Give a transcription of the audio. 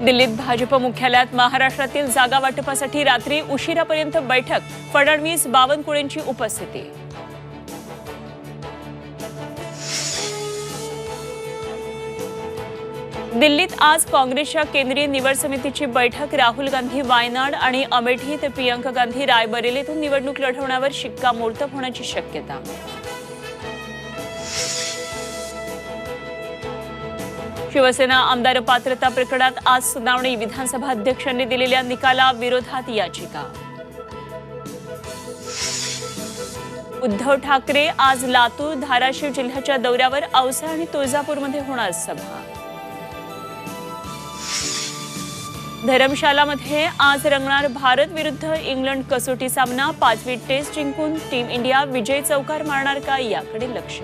दिल्लीत भाजप मुख्यालयात महाराष्ट्रातील जागा वाटपासाठी रात्री उशिरापर्यंत बैठक. फडणवीस, बावनकुळेंची उपस्थिती. दिल्लीत आज काँग्रेसच्या केंद्रीय निवड समितीची बैठक. राहुल गांधी वायनाड आणि अमेठी तर प्रियंका गांधी रायबरेलीतून निवडणूक लढवण्यावर शिक्कामोर्तब होण्याची शक्यता. शिवसेना आमदार पात्रता प्रकरणात आज सुनावणी. विधानसभा अध्यक्षांनी दिलेल्या निकालाविरोधात याचिका. उद्धव ठाकरे आज लातूर, धाराशिव जिल्ह्याच्या दौऱ्यावर. औसा आणि तुळजापूरमध्ये होणार सभा. धरमशालामध्ये आज रंगणार भारत विरुद्ध इंग्लंड कसोटी सामना. 5वी टेस्ट जिंकून टीम इंडिया विजय चौकार मारणार का, याकडे लक्ष.